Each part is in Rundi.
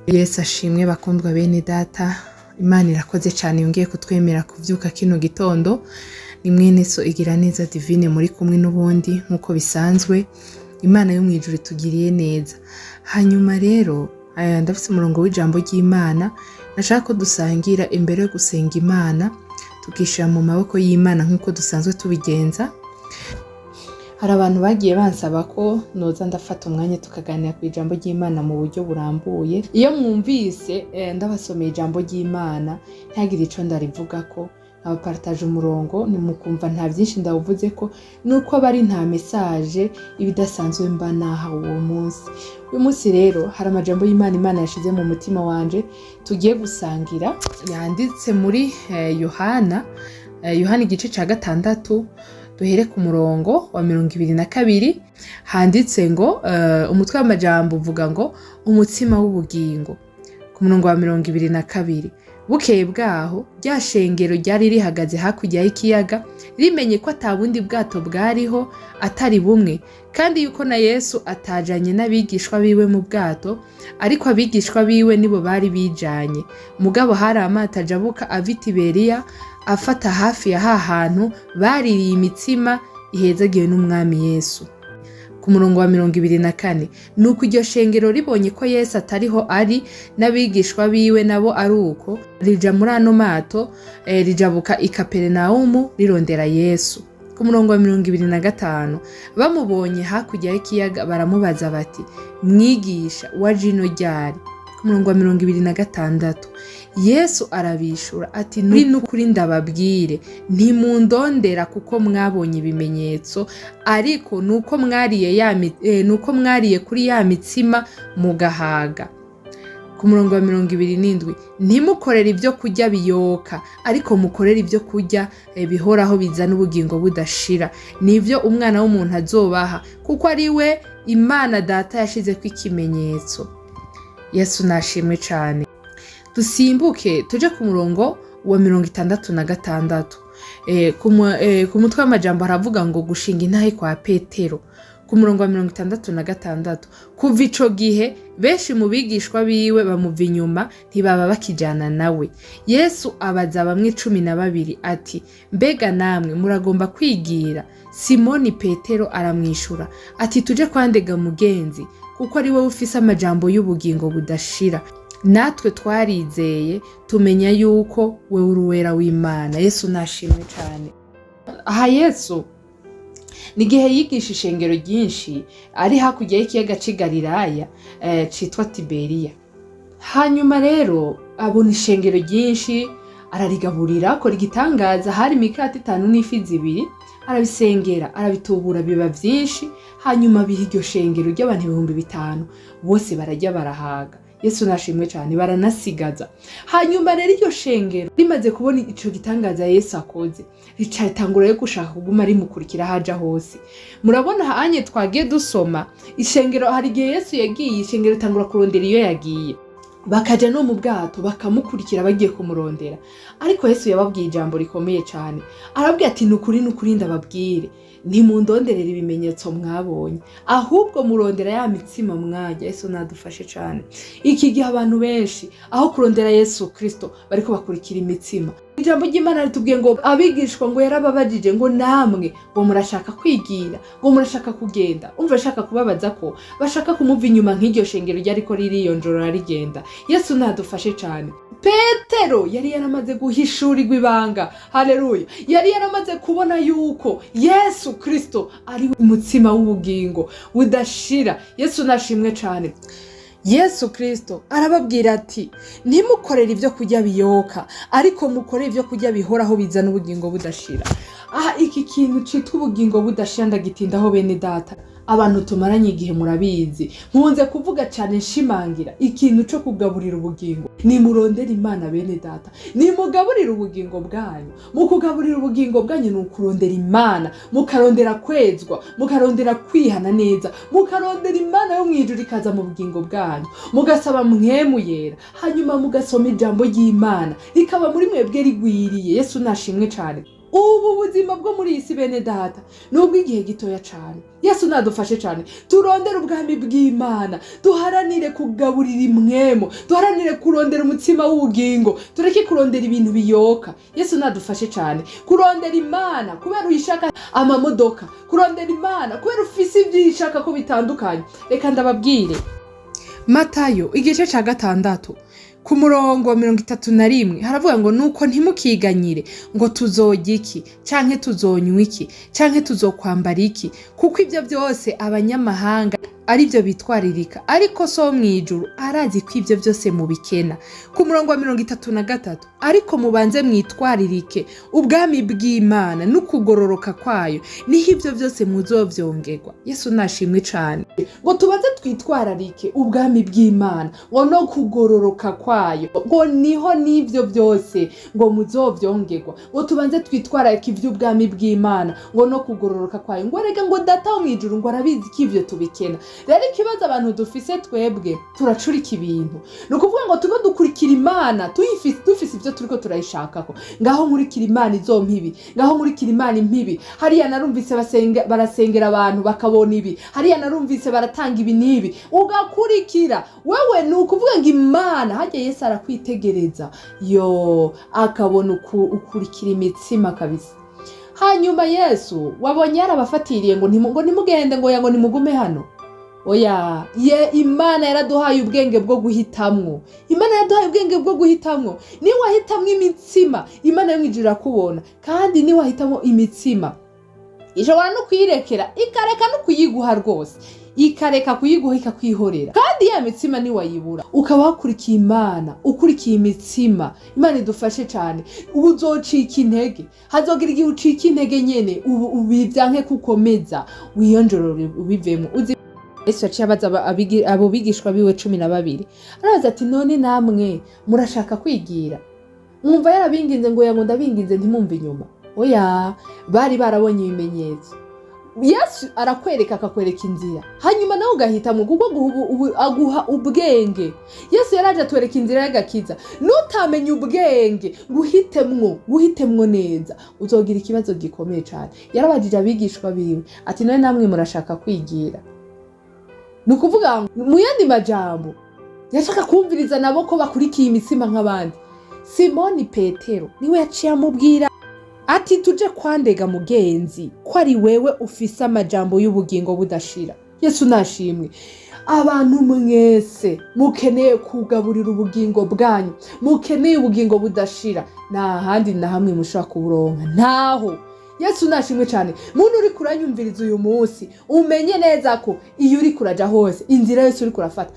Yesu ashimwe bakundwa bene data. Imana irakoze cyane yongeye kutwemera kuvyuka kino gitondo. Ni mwene so igira neza divine muri kumwe n'ubundi nkuko bisanzwe. Imana yo mwijuru tugiriye neza. Hanyuma rero ndafise umurongo w'ijambo ry'Imana nashaka ko dusangira imbere yo gusenga Imana tukishira mu maboko y'Imana nkuko dusanzwe tubigenza. Hari abantu bagiye bansaba ko noza ndafata umwanya tukaganira ku ijambo ry'Imana mu buryo burambuye. Iyo mwumvise ndabasomeye ijambo ry'Imana ntagire ico ndarivuga ko abapartage umurongo ni mukumva nta byinshi ndavuze ko nuko bari nta message ibidasanzwe mba naha uwo munsi. Uyu munsi rero hari amajambo y'Imana Imana yashize mu mutima wanje tugiye gusangira, yanditse muri Yohana igice ca 6 duhere ku murongo wa 22 handitse ngo umutwe w'amajambo uvuga ngo umutsima w'ubugingo. Ku murongo wa 22 bukeye bwaho rya shengero ryari rihagaze hakurya y'ikiyaga rimenye ko atabundi bwato bwariho atari bumwe, kandi yuko na Yesu atajanye n'abigishwa biwe mu bwato, ariko abigishwa biwe nibo bari bijanye. Mugabo hari amato ajabuka ava i Tiberiya afata hafi ya hantu baririye imitsima ihezagiwe n'umwami Yesu. Ku murongo wa 24 nuko iryo shengero ribonye ko Yesu atariho ari n'abigishwa biwe nabo ari uko rija muri ano mato rijabuka i Kaperinaumu rirondera Yesu. Ku murongo wa 25 bamubonye hakurya y'ikiyaga baramubaza bati mwigisha waje ino ryari? Ku murongo wa 26 Yesu arabishura ati nukuri ndababwire ntimundondera kuko mwabonye ibimenyetso, ariko nuko mwariye kuri ya mitsima mugahaga. Ku murongo wa 27 ntimukorere ibyo kurya biyoka, ariko mukorere ibyo kurya bihoraho bizana ubugingo budashira, nivyo umwana w'umuntu azobaha, kuko ari we Imana Data yashize ko ikimenyetso. Yesu nashimwe cyane. Dusimbuke tuje ku murongo wa 66. Ku mutwe w'amajambo haravuga ngo gushinga intahe kwa Petero. Ku murongo wa 66 kuva ico gihe benshi mu bigishwa biwe bamuva inyuma ntibaba bakijana nawe. Yesu abaza bamwe 12 ati mbega namwe muragomba kwigira? Simoni Petero aramwishura ati tuje kwandega mugenzi, kuko ari wowe ufise amajambo y'ubugingo budashira. Natwe twarizeye tumenya yuko wewe uruwera w'Imana. Yesu nashimwe cyane. Aha Yesu nigihe yigisha ishengero ryinshi ari hakurya y'ikiyaga c'i Galilaya citwa Tiberiya. Hanyuma rero abona ishengero ryinshi ararigaburira, akora igitangaza, hari imikate 5 n'ifi 2, arabisengera arabitubura biba vyinshi. Hanyuma biha iryo shengero ry'abantu 5,000 bose barajya barahaga. Yesu nashimwe cyane, baranasigaza. Hanyuma rero iryo shengero rimaze kubona ico gitangaza Yesu akoze ricatangura yo gushaka kuguma rimukurikira haja hose. Murabona hanye twagiye dusoma ishengero, hari igihe Yesu yagiye ishengero tangura kurondera iyo yagiye, bakaja no mu bwato bakamukurikira bagiye kumurondera. Ariko Yesu yababwiye ijambo rikomeye cyane, arabwiye ati nukuri ndababwire ntimundonderera ibimenyetso mwabonye, ahubwo murondera ya mitsima mwajya. Yesu nadufashe cyane. Iki gihe abantu benshi aho kurondera Yesu Kristo bariko bakurikira imitsima. Ijambo ry'Imana ritubwiye ngo abigishwa ngo yarababajije ngo namwe ngo murashaka kwigira, ngo murashaka kugenda. Umva ashaka kubabaza ko bashaka kumuva inyuma nk'iryo shengero ryariko ririyonjora rigenda. Yesu nadufashe cyane. Petero yari yaramaze guhishurirwa ibanga. Haleluya. Yari yaramaze kubona yuko Yesu Kristo ari umutsima w'ubugingo budashira. Yesu nashimwe cyane. Yesu Kristo arababwira ati ntimukorere ibyo kurya biyoka, ariko mukorere ibyo kurya bihoraho bizana ubugingo budashira. Aha iki kintu citwa ubugingo budashira ndagitindaho bene data. Abantu tumaranye igihe murabizi, nkunze kuvuga cyane nshimangira ikintu cyo kugaburira ubugingo. Ni murondera Imana bene data, ni mugaburira ubugingo bwanyu. Mu kugaburira ubugingo bwanyu ni ukurondera Imana, mukarondera kwezwa, mukarondera kwihana neza, mukarondera Imana yo mwijuru ikaza mu bugingo bwanyu, mugasaba mwemu yera, hanyuma mugasoma ijambo ry'Imana rikaba muri mwebwe rigwiriye. Yesu nashimwe cyane. ubu buzima bwo muri iyi si bene data nubwo igihe gitoya cyane. Yesu nadufashe cyane turondere ubwami bw'Imana, duharanire kugaburira imwemo, duharanire kurondera umutsima w'ubugingo, tureke kurondera ibintu biyoka. Yesu nadufashe cyane kurondera Imana kubera uyishaka amamodoka, kurondera Imana kubera ufise ibyishaka ko bitandukanye. Reka ndababwire Matayo igice ca 6 ku murongo wa 31 haravuga ngo nuko ntimukiganyire ngo tuzorya iki canke tuzonywa iki canke tuzokwambara iki, kuko ibyo byose abanyamahanga ari byo bitwaririka, ariko so mwijuru arazi ko ibyo byose mubikena. Ku murongo wa 33 ariko mubanze mwitwaririke ubwami bw'Imana n'ukugororoka kwayo, niho ibyo byose muzovyongerwa. Yesu nashimwe cyane ngo tubanze twitwararike ubwami bw'Imana ngo no kugororoka kwayo, ngo niho n'ibyo byose ngo muzovyongerwa. Ngo tubanze twitwararike iby'ubwami bw'Imana ngo no kugororoka kwayo, ngo rega ngo data wo mwijuru ngo arabizi ko ibyo tubikena. Rero ikibazo abantu dufise twebwe turacurika ibintu, ni ukuvuga ngo tuba dukurikira Imana dufise ibyo turiko turayishakako. Ngaho nkurikira Imana izompibi, ngaho nkurikira Imana impibi, hariya narumvise barasengera abantu bakabona ibi, hariya narumvise baratanga ibi nibi, ugakurikira wewe. Ni ukuvuga ngo Imana hajya Yesu arakwitegereza akabona ukurikira imitsima kabisa. Hanyuma Yesu wabonye yarabafatiriye ngo nimugende ngo nimugume hano. Oya, Imana yaraduhaye ubwenge bwo guhitamwo. Imana yaraduhaye ubwenge bwo guhitamwo. Ni wahitamwo imitsima, Imana yo mwijuru irakubona. Kandi ni wahitamwo imitsima, ishobora no kuyirekera ikareka no kuyiguha rwose, ikareka kuyiguha ikakwihorera. Kandi ya mitsima ni wayibura ukaba wakurikiye Imana, ukurikiye imitsima. Imana idufashe cyane. Ubu uzocika intege, hazogira igihe ucika intege nyene, ubivyanke kukomeza wiyonjorore ubivemo. Yesu yaciye abaza abo bigishwa biwe 12, arabaza ati none namwe murashaka kwigira? Mwumva yarabinginze ngo yango ndabinginze ntimumve inyuma. Oya, bari barabonye ibimenyetso. Yesu arakwereka akakwereka inzira, hanyuma nawe ugahitamo, kuko aguha ubwenge. Yesu yaraje atwereka inzira y'agakiza. Nutamenya ubwenge guhitemwo neza, uzogira ikibazo gikomeye cyane. Yarabajije abigishwa biwe ati none namwe murashaka kwigira? Nukuvuga mu yandi majambo yashaka kumviriza nabo ko bakurikiye imitsima nk'abandi. Simoni Petero niwe yaciye amubwira ati tuje kwandega mugenzi ko ari wewe ufise amajambo y'ubugingo budashira. Yesu nashimwe. Abantu mwese mukeneye kugaburira ubugingo bwanyu, mukeneye ubugingo budashira, nta handi na hamwe mushaka kuburonka, ntaho. Yesu nashimwe cyane. Muntu uri kuranyumviriza uyu munsi, umenye neza ko iyo uri kuraja hose inzira yose uri kurafata,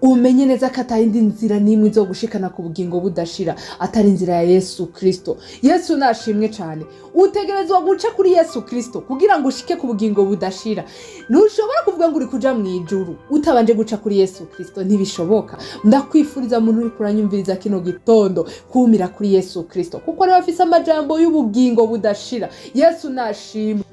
umenye neza ko atayindi nzira nimwe zo gushikana ku bugingo budashira atari inzira ya Yesu Kristo. Yesu nashimwe cyane. Utegerezwa guca kuri Yesu Kristo kugira ngo ushike ku bugingo budashira. Ntushobora kuvuga ngo uri kuja mu ijuru utabanje guca kuri Yesu Kristo, ntibishoboka. Ndakwifuriza muntu uri kuranyumviriza kino gitondo kumira kuri Yesu Kristo, kuko ari afise amajambo y'ubugingo budashira. Yesu nashimwe.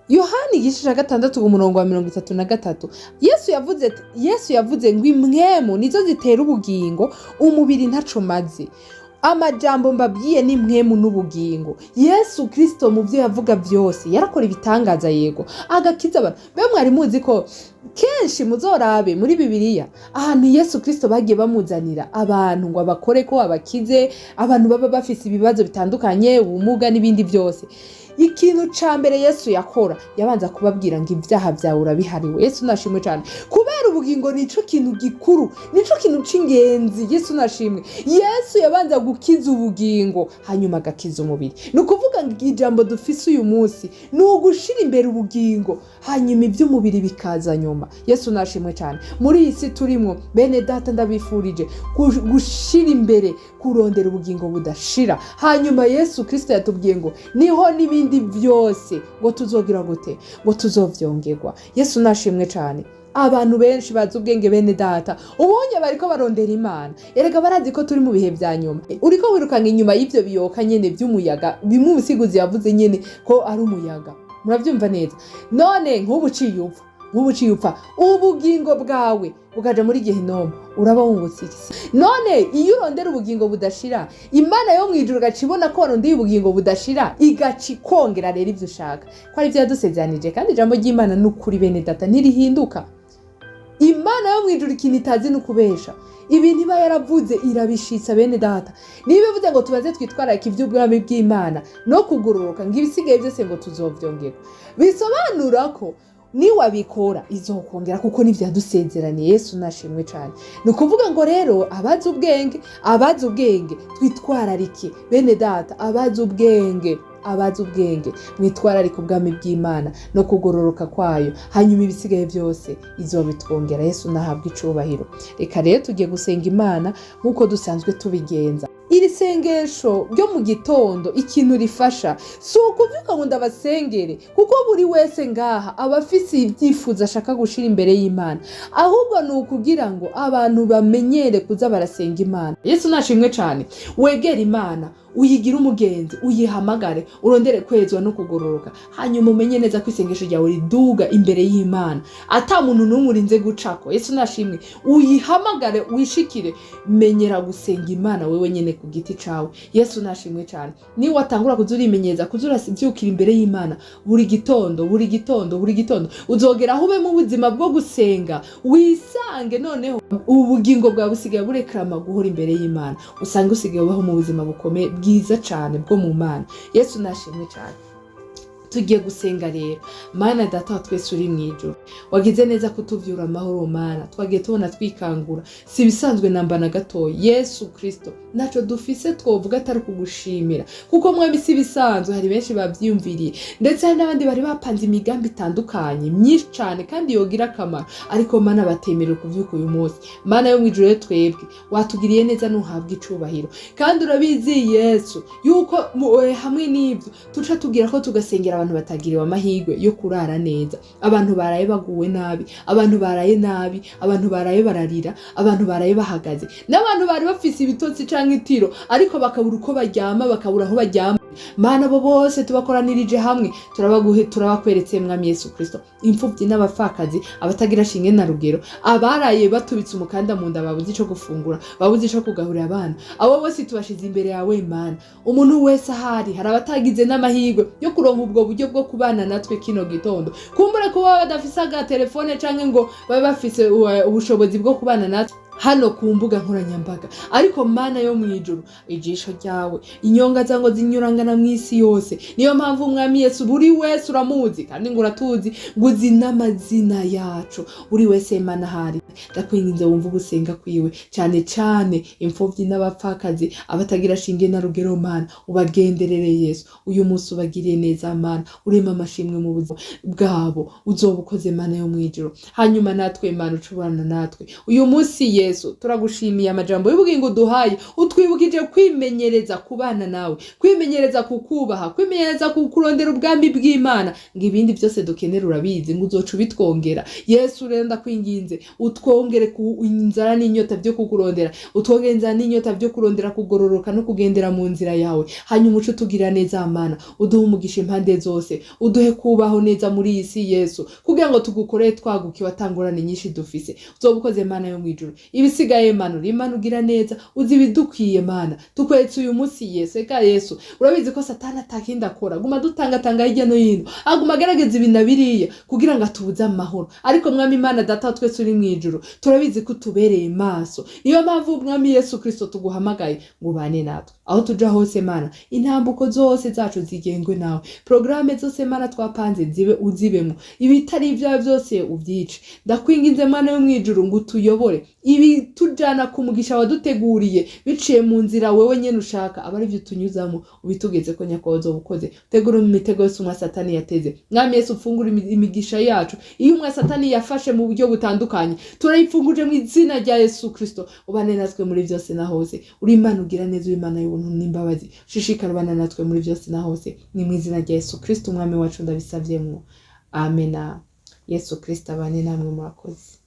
Yohani igice 6 umurongo wa 33, Yesu yavuze ngo imwemu nizo zitera ubugingo, umubiri ntaco maze. Amajambo mbabwiye ni mwemu n'ubugingo. Yesu Kristo mu byo yavuga byose yarakora ibitangaza, yego agakiza abantu. Be mwari muzi ko kenshi muzorabe muri Bibiliya ahantu Yesu Kristo bagiye bamuzanira abantu ngo abakore ko abakize, abantu baba bafise ibibazo bitandukanye, ubumuga n'ibindi byose. Ikintu ca mbere Yesu yakora yabanza kubabwira ngo ibyaha byawe urabihariwe. Yesu nashimwe cyane. Kubera ubugingo nico kintu gikuru, nico kintu c'ingenzi. Yesu nashimwe. Yesu yabanza gukiza ubugingo hanyuma agakiza umubiri. Nukuvuga ngo ijambo dufise uyu munsi ni ugushira imbere ubugingo hanyuma iby'umubiri bikaza nyuma. Yesu nashimwe cyane. Muri iyi si turimo bene data ndabifurije gushira imbere kurondera ubugingo budashira, hanyuma Yesu Kristo yatubwiye ngo niho n'ibindi byose ngo tuzogira gute, ngo tuzovyongerwa. Yesu nashimwe cyane. Abantu benshi bazi ubwenge bene data ubonye bariko barondera Imana, erega barazi ko turi mu bihe bya nyuma. Uriko wirukanga inyuma y'ivyo biyoka nyene by'umuyaga, bimwe ubusiguzi yavuze nyene ko ari umuyaga. Muravyumva neza. None nk'ubu ciyumva nk'ubu uciye upfa ubugingo bwawe bukaja muri Gehinomu, uraba wungutse iki? None iyo urondera ubugingo budashira, Imana yo mwijuru gaca ibona ko warondeye ubugingo budashira, igaca ikongera rero ivyo ushaka. Ko ari vyo yadusezeranyije, kandi ijambo ry'Imana n'ukuri bene data ntirihinduka. Imana yo mwijuru ikintu itazi n'ukubesha. Ibintu iba yaravuze irabishitsa bene data. Niba bivuze ngo tubaze twitwararika ivy'ubwami bw'Imana no kugororoka, ngo ibisigaye byose ngo tuzovyongera, bisobanura ko niwabikora izokongera, kuko nivyo yadusezeraniye. Yesu nashimwe cyane. Ni ukuvuga ngo rero abazi ubwenge twitwararike bene data, abazi ubwenge mwitwararika ubwami bw'Imana no kugororoka kwayo, hanyuma ibisigaye byose izobitwongera. Yesu nahabwa icubahiro. Reka rero tugiye gusenga Imana nk'uko dusanzwe tubigenza. Iri sengesho ryo mu gitondo ikintu rifasha si ukuvuga ngo ndabasengere, kuko buri wese ngaha aba afise ibyifuzo ashaka gushira imbere y'Imana, ahubwo ni ukugira ngo abantu bamenyere kuza barasenga Imana. Yesu nashimwe cyane. Wegera Imana, uyigira umugenzi, uyihamagare, urondere kwezwa no kugororoka, hanyuma umenye neza ko isengesho ryawe riduga imbere y'Imana ata muntu n'umwe urinze gucako. Yesu nashimwe. Uyihamagare, wishikire, menyera gusenga Imana wewe nyene ku giti cawe. Yesu nashimwe cyane. Ni watangura kuzurimenyeza, kuzuravyukira imbere y'Imana buri gitondo uzogera aho ube mu buzima bwo gusenga, wisange noneho ubugingo bwawe busigaye burekrama guhora imbere y'Imana, usange usigaye ubaho mu buzima bukomeye bwiza cyane bwo mu Mana. Yesu nashimwe cyane. Tugiye gusenga rero. Mana data wa twese uri mwijuru, wagize neza kutuvyura amahoro Mana, twagiye tubona twikangura, si bisanzwe namba na gato. Yesu Kristo, naco dufise twovuga atari kugushimira, kuko mwami si bisanzwe. Hari benshi bavyiyumviriye, ndetse hari n'abandi bari bapanze imigambi itandukanye myinshi cyane kandi yogira akamaro, ariko Mana batemerera kuvyuka uyu munsi. Mana yo mwijuru rero twebwe watugiriye neza, nuhabwa icubahiro. Kandi urabizi Yesu yuko hamwe n'ivyo tuca tugira ko tugasengera abantu batagiriwe amahirwe yo kurara neza, abantu baraye baguwe nabi, abantu baraye nabi, abantu baraye bararira, abantu baraye bahagaze, n'abantu bari bafise ibitotsi canke itiro ariko bakabura uko baryama, bakabura aho baryama. Mana bo bose tubakoranirije hamwe, turabakweretse mwami Yesu Kristo, imfuvyi n'abapfakazi, abatagira shinge na rugero, abaraye batubitse umukanda mu nda, babuze ico gufungura, babuze ico kugaburira abana, abo bose tubashize imbere yawe Mana. Umuntu wese ahari, hari abatagize n'amahirwe yo kuronka ubwo buryo bwo kubana natwe kino gitondo, kumbura kuba badafise aga telefone canke ngo babe bafise ubushobozi bwo kubana natwe hano ku mbuga nkoranyambaga, ariko Mana yo mwijuru, ijisho ryawe, inyonga zango zinyurangana mw'isi yose. Niyo mpamvu mwami Yesu buri wese uramuzi, kandi ngo uratuzi, ngo uzi n'amazina yacu. Buri wese Mana hari, ndakwinginze wumva gusenga kwiwe, cyane cyane imfuvyi n'abapfakazi, abatagira shinge na rugero Mana, ubagenderere Yesu. Uyu munsi ubagiriye neza Mana, urema amashimwe mu buzima bwabo, uzobukoze Mana yo mwijuru. Hanyuma natwe Mana ucubana natwe uyu munsi Yesu, turagushimiye amajambo y'ubugingo duhaye, utwibukije kwimenyereza kubana nawe, kwimenyereza kukubaha, kwimenyereza kukurondera ubwami bw'Imana, ngo ibindi byose dukenera urabizi, ngo uzoca ubitwongera. Yesu rero ndakwinginze utwongere ku inzara n'inyota byo kukurondera, utwongere inzara n'inyota byo kurondera kugororoka no kugendera mu nzira yawe. Hanyuma uco tugira neza Mana, uduhe umugisha impande zose, uduhe kubaho neza muri iyi si Yesu, kugira ngo tugukorere twagukiwe atangorane nyinshi dufise. Uzobukoze Mana yo mwijuru. Ibisigaye Mana Imana ugira neza, uzi bidukwiye Mana, tukwetse uyu munsi Yesu. Eka Yesu, urabizi ko Satani atakinda akora, guma dutanga hirya no hino, aguma agerageza ibinabiriye kugira ngo atubuze amahoro, ariko mwami Imana data twese uri mwijuru, turabizi ko tubereye maso. Niyo mpamvu mwami Yesu Kristo tuguhamagaye ngo ubane natwe aho tuja hose Mana. Intambuko zose zacu zigengwe nawe, programe zose Mana twapanze zibe uzibemo, ibitari ibyawe byose ubyice. Ndakwinginze Mana yo mwijuru ngo utuyobore, ibi tujana ku mugisha waduteguriye biciye mu nzira wewe nyene ushaka, abari byo tunyuzamo ubitugeze ko nyakozo bukoze. Tegura mu mitego yose umwa Satani yateze mwami Yesu, ufungura imigisha yacu. Iyo umwa Satani yafashe mu buryo butandukanye, turayifunguje mu izina rya Yesu Kristo. Ubane natwe muri byose na hose, uri Imana ugira neza, uri Imana y'ubuntu n'imbabazi. Shishikara ubana natwe muri byose na hose, ni mu izina rya Yesu Kristo umwami wacu ndabisavyemwo, amena. Yesu Kristo abane namwe, murakoze.